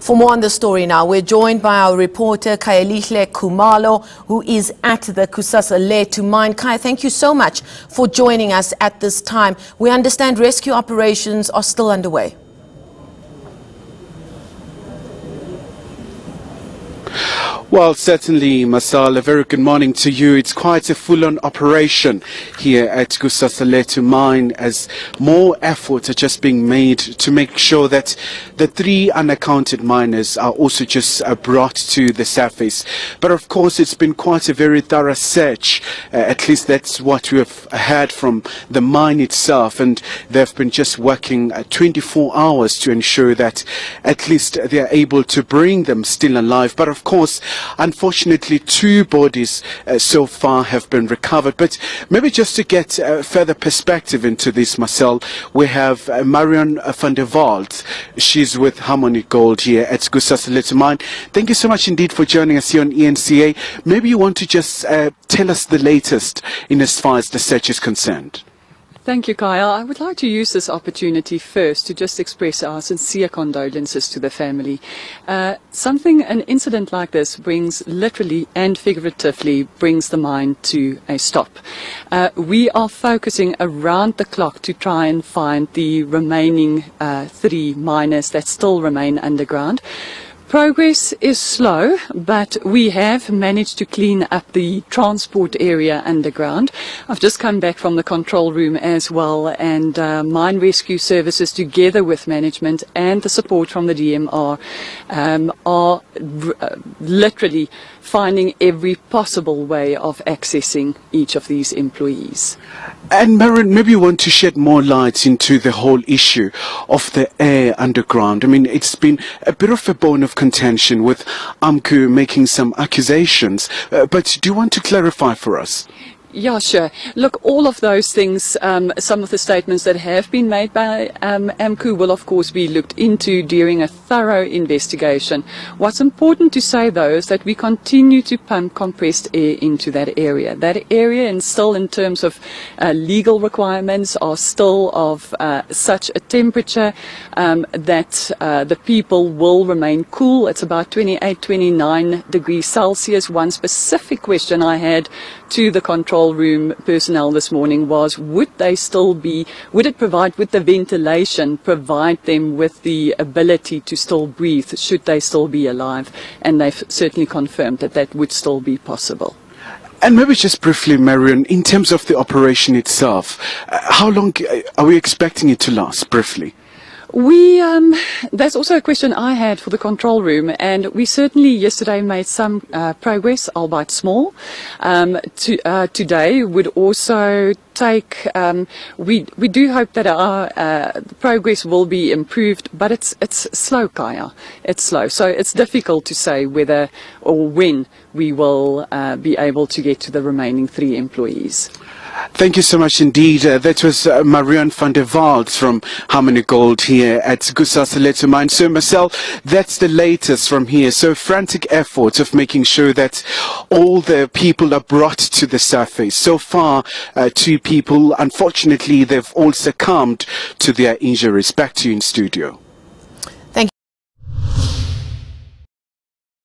For more on the story now, we're joined by our reporter Khayelihle Khumalo, who is at the Kusasa Lethu mine. Kaya, thank you so much for joining us at this time. We understand rescue operations are still underway. Well, certainly, Masal, a very good morning to you. It's quite a full-on operation here at Kusasa Lethu mine as more efforts are just being made to make sure that the 3 unaccounted miners are also just brought to the surface. But of course, it's been quite a very thorough search. At least that's what we have heard from the mine itself. And they've been just working 24 hours to ensure that at least they are able to bring them still alive. But of course, unfortunately, 2 bodies so far have been recovered. But maybe just to get further perspective into this, Marcel, we have Marion van der Walt. She's with Harmony Gold here at Kusasa Lethu mine. Thank you so much indeed for joining us here on ENCA. Maybe you want to just tell us the latest in as far as the search is concerned. Thank you, Kaya. I would like to use this opportunity first to just express our sincere condolences to the family. An incident like this brings literally and figuratively brings the mine to a stop. We are focusing around the clock to try and find the remaining 3 miners that still remain underground. Progress is slow, but we have managed to clean up the transport area underground. I've just come back from the control room as well, and mine rescue services together with management and the support from the DMR are literally finding every possible way of accessing each of these employees. And Marion, maybe you want to shed more light into the whole issue of the air underground. I mean, it's been a bit of a bone of contention with AMCU making some accusations, but do you want to clarify for us? Yeah, sure. Look, all of those things, some of the statements that have been made by AMCU will of course be looked into during a thorough investigation. What's important to say though is that we continue to pump compressed air into that area. That area, and still in terms of legal requirements, are still of such a temperature that the people will remain cool. It's about 28, 29 degrees Celsius. One specific question I had to the control room personnel this morning was, would the ventilation provide them with the ability to still breathe should they still be alive? And they've certainly confirmed that that would still be possible. And maybe just briefly, Marion, in terms of the operation itself, how long are we expecting it to last, briefly? That's also a question I had for the control room, and we certainly yesterday made some progress, albeit small. Today would also take, we do hope that our progress will be improved, but it's slow, Kaya. It's slow. So it's difficult to say whether or when we will be able to get to the remaining 3 employees. Thank you so much indeed. That was Marion van der Walt from Harmony Gold here at Kusasa Lethu mine. So Marcel, that's the latest from here. So frantic efforts of making sure that all the people are brought to the surface. So far, 2 people, unfortunately, they've all succumbed to their injuries. Back to you in studio.